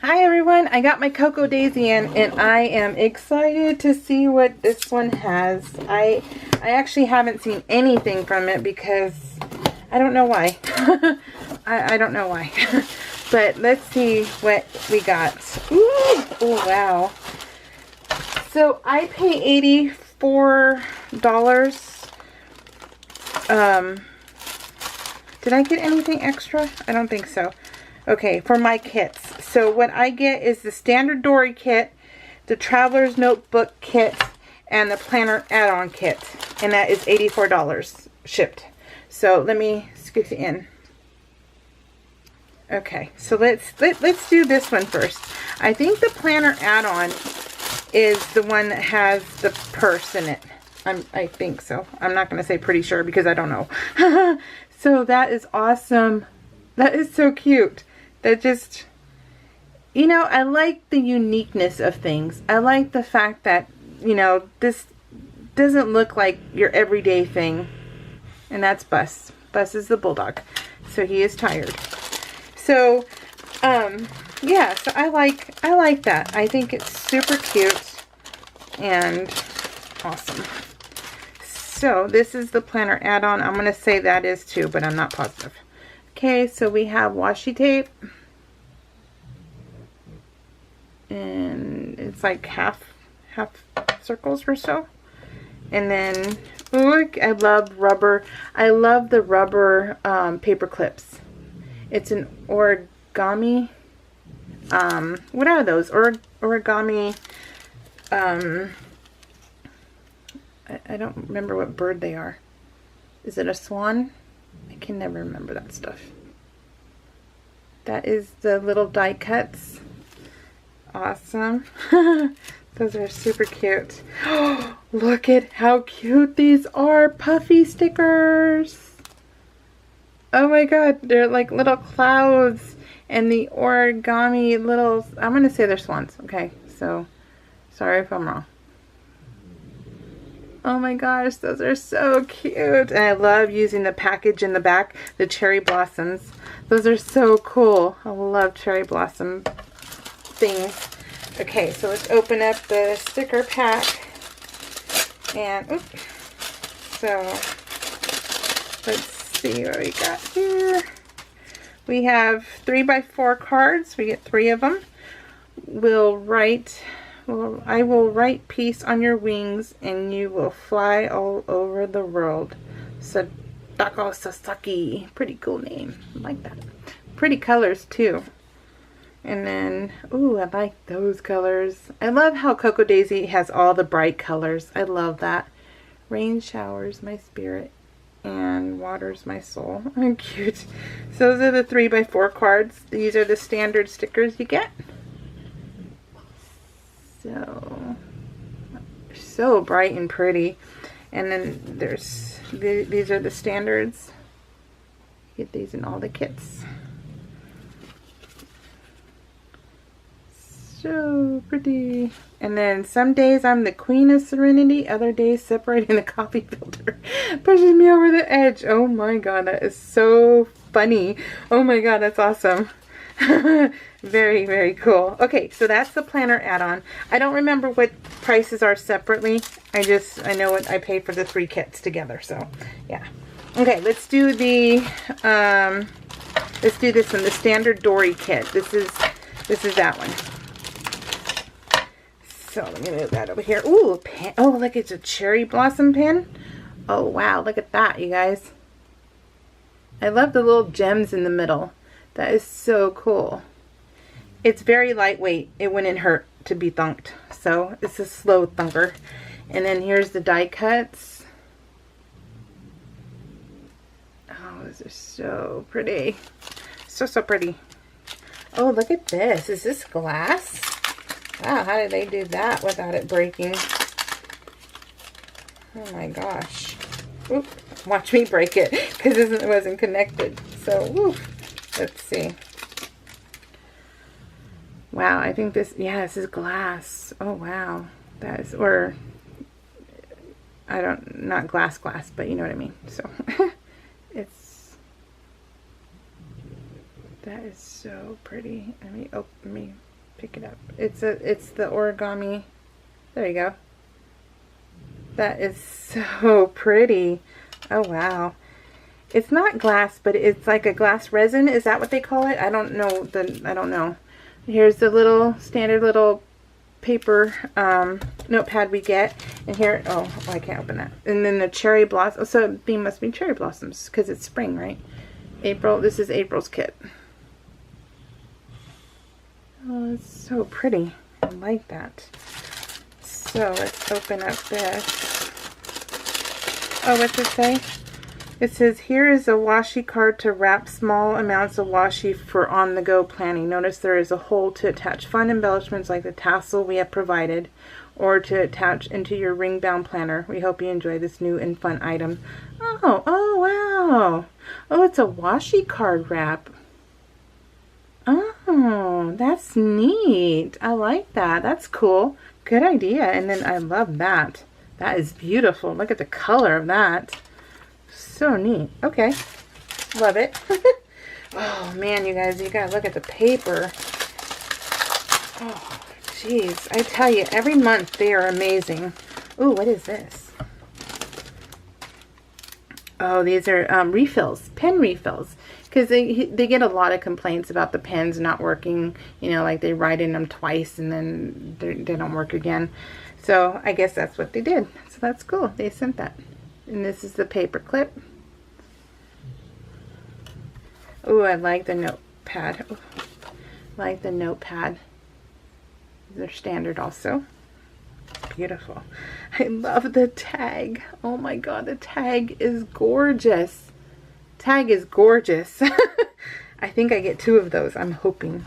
Hi everyone, I got my Cocoa Daisy in and I am excited to see what this one has. I actually haven't seen anything from it because I don't know why. I don't know why. But let's see what we got. Ooh, oh wow. So I pay $84. Did I get anything extra? I don't think so. Okay, for my kits. So what I get is the standard Dory kit, the Traveler's Notebook kit, and the Planner add-on kit. And that is $84 shipped. So let me scoot it in. Okay, so let's do this one first. I think the Planner add-on is the one that has the purse in it. I think so. I'm not going to say pretty sure because I don't know. So that is awesome. That is so cute. That just, you know, I like the uniqueness of things. I like the fact that, you know, this doesn't look like your everyday thing. And that's Bus. Bus is the bulldog. So he is tired. So, yeah, so I like that. I think it's super cute and awesome. So this is the Planner add-on. I'm going to say that is too, but I'm not positive. Okay, so we have washi tape. And it's like half circles or so. And then, look, I love rubber. I love the rubber paper clips. It's an origami. What are those? Origami. I don't remember what bird they are. Is it a swan? I can never remember that stuff. That is the little die cuts. Awesome. Those are super cute. Look at how cute these are. Puffy stickers. Oh my god. They're like little clouds. And the origami little... I'm going to say they're swans. Okay. So, sorry if I'm wrong. Oh my gosh, those are so cute. And I love using the package in the back, the cherry blossoms. Those are so cool. I love cherry blossom things. Okay, so let's open up the sticker pack. And, oops. So, let's see what we got here. We have 3x4 cards. We get 3 of them. I will write peace on your wings and you will fly all over the world. Sadako Sasaki. Pretty cool name. I like that. Pretty colors too. And then, ooh, I like those colors. I love how Cocoa Daisy has all the bright colors. I love that. Rain showers my spirit and waters my soul. Oh, cute. So those are the 3x4 cards. These are the standard stickers you get. So bright and pretty. And then there's these are the standards. You get these in all the kits. So pretty. And then some days I'm the queen of serenity, other days separating the coffee filter pushes me over the edge. Oh my god, that is so funny. Oh my god, that's awesome. Very, very cool. Okay, so that's the Planner add-on. I don't remember what prices are separately. I know what I paid for the 3 kits together, so yeah. Okay, let's do the let's do this one, the standard Dory kit. This is that one. So let me move that over here. Ooh, pen. Oh, look, it's a cherry blossom pen. Oh wow, look at that, you guys. I love the little gems in the middle. That is so cool. It's very lightweight. It wouldn't hurt to be thunked. So it's a slow thunker. And then here's the die cuts. Oh, those are so pretty. So pretty. Oh, look at this. Is this glass? Wow, how did they do that without it breaking? Oh my gosh. Oop, watch me break it because it wasn't connected. So, woo. Let's see. Wow, I think this, yeah, this is glass. Oh, wow. That is, or, not glass, but you know what I mean. So, that is so pretty. Let me pick it up. It's the origami. There you go. That is so pretty. Oh wow. It's not glass, but it's like a glass resin. Is that what they call it? I don't know. I don't know. Here's the little standard little paper notepad we get. And here, oh, I can't open that. And then the cherry blossom. So it must be cherry blossoms because it's spring, right? April. This is April's kit. Oh, it's so pretty. I like that. So let's open up this. Oh, what's it say? It says, here is a washi card to wrap small amounts of washi for on-the-go planning. Notice there is a hole to attach fun embellishments like the tassel we have provided, or to attach into your ring-bound planner. We hope you enjoy this new and fun item. Oh, wow. Oh, it's a washi card wrap. Oh, that's neat. I like that. That's cool. Good idea. And then I love that. That is beautiful. Look at the color of that. So neat. Okay. Love it. Oh, man, you guys. You gotta look at the paper. Oh, jeez. I tell you, every month they are amazing. Ooh, what is this? Oh, these are refills. Pen refills. Because they get a lot of complaints about the pens not working. You know, like they write in them twice and then they don't work again. So I guess that's what they did. So that's cool. They sent that. And this is the paper clip. Oh, I like the notepad. Ooh, I like the notepad. They're standard also. Beautiful. I love the tag. Oh my god, the tag is gorgeous. Tag is gorgeous. I think I get 2 of those. I'm hoping.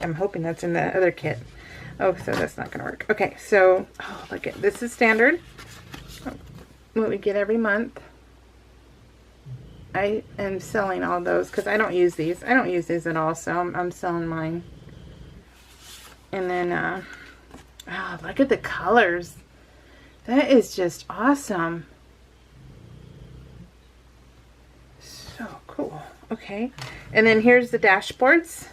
I'm hoping that's in the other kit. Oh, so that's not gonna work. Okay, so oh, look at this is standard. What we get every month. I am selling all those because I don't use these. I don't use these at all, so I'm selling mine. And then oh, look at the colors. That is just awesome. So cool. Okay. And then here's the dashboards.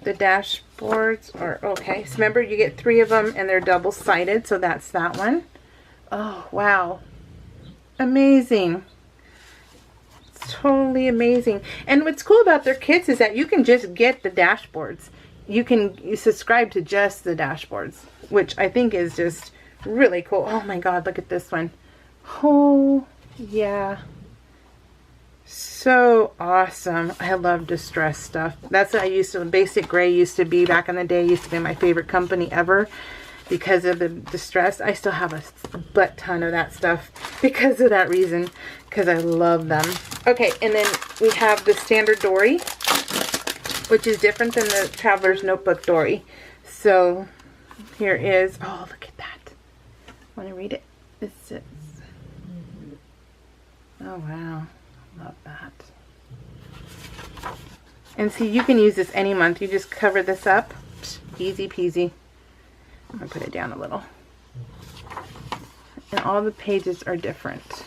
The dashboards are okay. So remember, you get 3 of them and they're double-sided. So that's that one. Oh, wow. Amazing. It's totally amazing. And what's cool about their kits is that you can just get the dashboards. You can subscribe to just the dashboards, which I think is just really cool. Oh my god, look at this one. Oh, yeah. So awesome. I love distress stuff. That's what I used to, Basic Gray used to be back in the day, used to be my favorite company ever because of the distress. I still have a butt ton of that stuff because of that reason, because I love them. Okay, and then we have the standard Dory, which is different than the Traveler's Notebook Dory. So here is, oh, look at that. Want to read it? It says, oh wow. Love that. And see, you can use this any month. You just cover this up. Easy peasy. I'm going to put it down a little. And all the pages are different.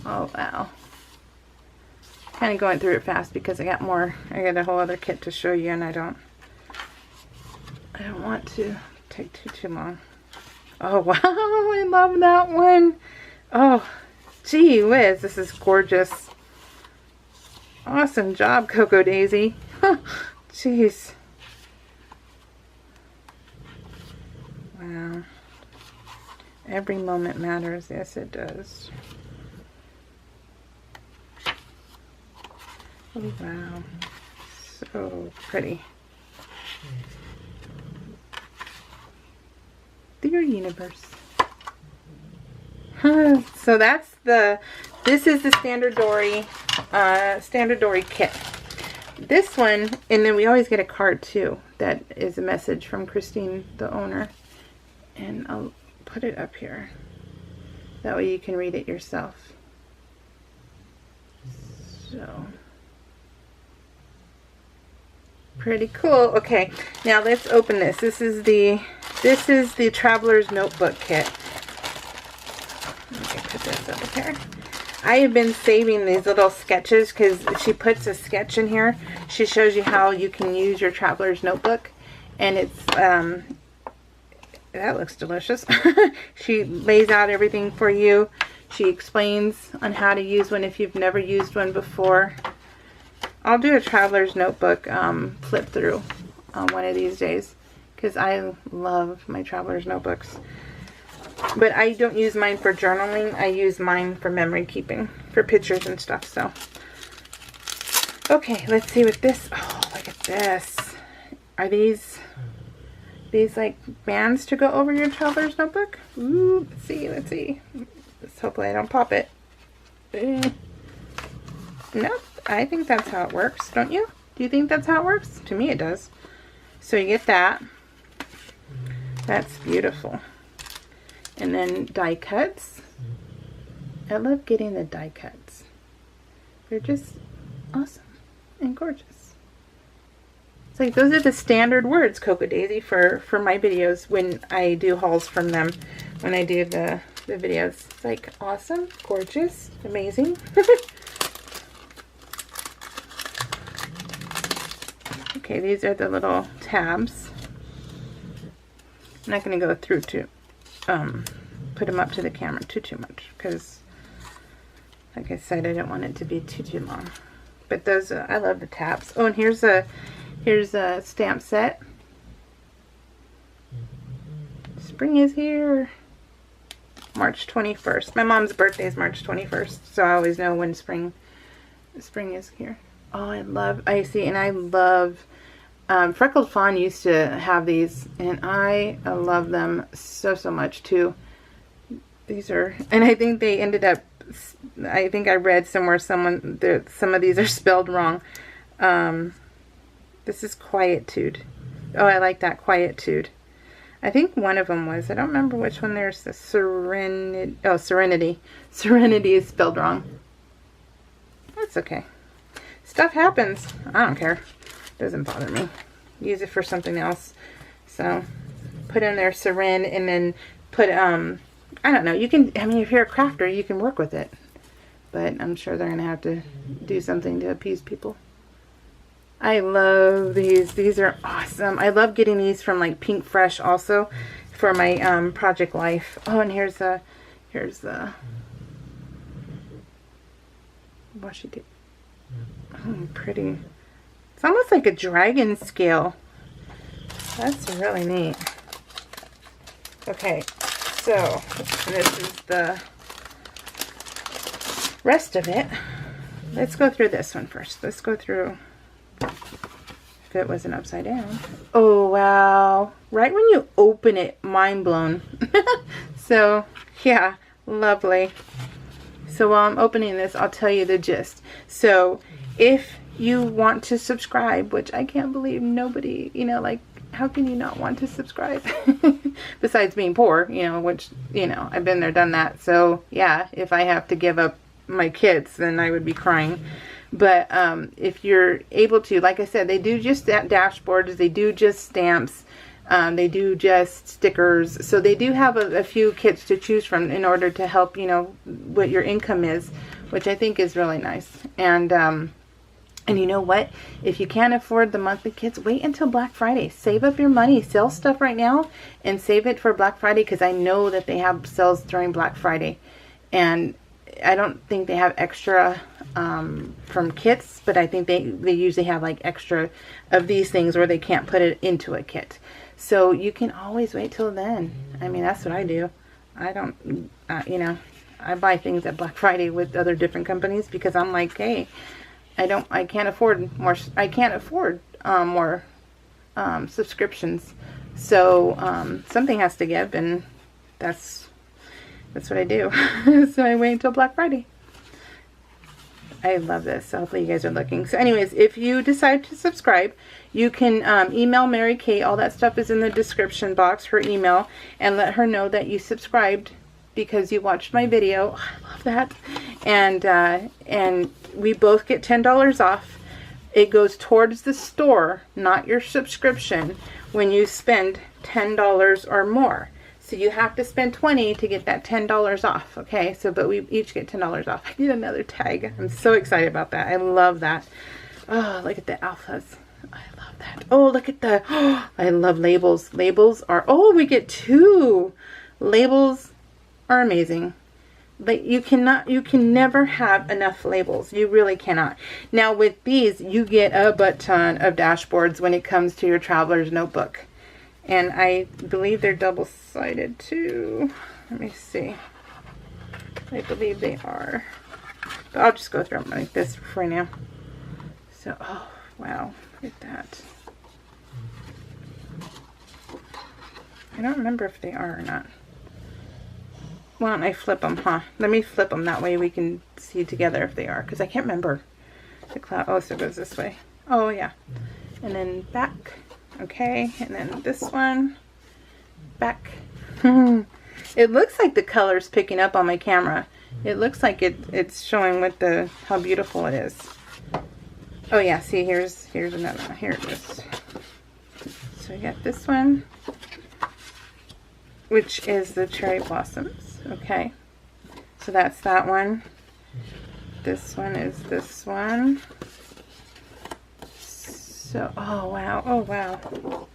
Oh, wow. Kind of going through it fast because I got a whole other kit to show you, and I don't want to take too long. Oh, wow. I love that one. Oh, gee whiz, this is gorgeous. Awesome job, Cocoa Daisy. Jeez. Wow. Every moment matters. Yes, it does. Oh, wow. So pretty. Dear Universe. So that's this is the standard Dory kit. This one, and then we always get a card too that is a message from Christine, the owner, and I'll put it up here. That way you can read it yourself. So pretty cool. Okay, now let's open this. This is the Traveler's Notebook kit. Okay, put this up here. I have been saving these little sketches because she puts a sketch in here. She shows you how you can use your Traveler's Notebook. And it's, that looks delicious. She lays out everything for you. She explains on how to use one if you've never used one before. I'll do a traveler's notebook flip through one of these days, because I love my traveler's notebooks. But I don't use mine for journaling. I use mine for memory keeping, for pictures and stuff. So, okay, let's see what this, oh, look at this. Are these like bands to go over your traveler's notebook? Ooh, let's see, let's see. Hopefully I don't pop it. Nope, I think that's how it works, don't you? Do you think that's how it works? To me it does. So you get that. That's beautiful. And then die cuts. I love getting the die cuts. They're just awesome and gorgeous. It's like those are the standard words, Cocoa Daisy, for my videos when I do hauls from them. When I do the videos. It's like awesome, gorgeous, amazing. Okay, these are the little tabs. I'm not going to go through to put them up to the camera too much, because like I said, I don't want it to be too long. But those I love the tabs. Oh, and here's a stamp set. Spring is here. March 21st. My mom's birthday is March 21st, so I always know when spring is here. Oh, I love Freckled Fawn used to have these, and I love them so much too. These are, and I think they ended up, I think I read somewhere some of these are spelled wrong. This is Quietude. Oh, I like that, Quietude. I think one of them was, I don't remember which one. There's the Serenity. Oh, Serenity. Serenity is spelled wrong. That's okay. Stuff happens. I don't care. Doesn't bother me. Use it for something else. So put in there Seren, and then put I don't know, you can, I mean, if you're a crafter you can work with it, but I'm sure they're gonna have to do something to appease people. I love these are awesome. I love getting these from like Pink Fresh also for my Project Life. Oh, and here's the washi tape. Oh, pretty. It's almost like a dragon scale. That's really neat. Okay, so this is the rest of it. Let's go through this one first. Let's go through, if it wasn't upside down. Oh, wow. Right when you open it, mind blown. So, yeah, lovely. So while I'm opening this, I'll tell you the gist. So, if you want to subscribe, which I can't believe nobody, you know, like, how can you not want to subscribe? Besides being poor, you know, which, you know, I've been there, done that. So, yeah, if I have to give up my kids, then I would be crying. But if you're able to, like I said, they do just dashboards, they do just stamps, they do just stickers. So they do have a few kits to choose from in order to help, you know, what your income is, which I think is really nice. And you know what? If you can't afford the monthly kits, wait until Black Friday. Save up your money. Sell stuff right now and save it for Black Friday, because I know that they have sales during Black Friday. And I don't think they have extra from kits, but I think they usually have like extra of these things where they can't put it into a kit. So you can always wait till then. I mean, that's what I do. I don't, you know, I buy things at Black Friday with other different companies because I'm like, hey, I can't afford more. I can't afford more subscriptions. So something has to give, and that's what I do. So I wait until Black Friday. I love this. So hopefully you guys are looking. So anyways, if you decide to subscribe, you can email Mary Kate. All that stuff is in the description box, her email, and let her know that you subscribed because you watched my video. Oh, I love that. And we both get $10 off. It goes towards the store, not your subscription, when you spend $10 or more. So you have to spend $20 to get that $10 off, okay? So, but we each get $10 off. I get another tag. I'm so excited about that. I love that. Oh, look at the alphas. I love love that. Oh, look at the, oh, I love labels. Labels are, oh, we get 2. Labels are amazing. Like you can never have enough labels. You really cannot. Now with these, you get a butt ton of dashboards when it comes to your traveler's notebook. And I believe they're double-sided too. Let me see. I believe they are. But I'll just go through them like this for now. So, oh, wow. Look at that. I don't remember if they are or not. Why don't I flip them, huh? Let me flip them. That way we can see together if they are. Because I can't remember. The cloud. Oh, so it goes this way. Oh, yeah. And then back. Okay. And then this one. Back. It looks like the color's picking up on my camera. It looks like it's showing what how beautiful it is. Oh, yeah. See, here's another one. Here it is. So we got this one, which is the cherry blossoms. Okay, so that's that one. This one is this one. So, oh wow, oh wow.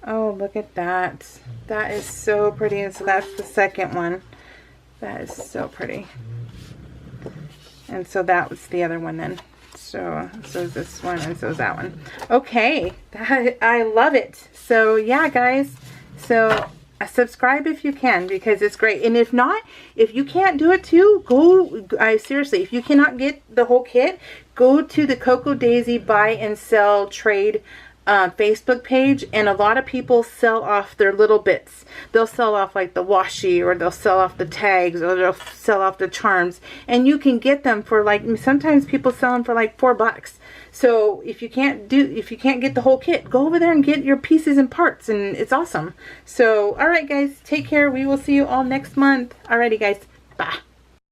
Oh, look at that. That is so pretty. And so that's the second one. That is so pretty. And so that was the other one then. So is this one, and so is that one. Okay, I love it. So yeah, guys. So subscribe if you can, because it's great. And if not, if you can't do it too, go, seriously, if you cannot get the whole kit, go to the Cocoa Daisy buy and sell trade Facebook page, and a lot of people sell off their little bits. They'll sell off like the washi, or they'll sell off the tags, or they'll sell off the charms, and you can get them for like, sometimes people sell them for like $4. So if you can't get the whole kit, go over there and get your pieces and parts, and it's awesome. So all right guys, take care. We will see you all next month. Alrighty guys, bye.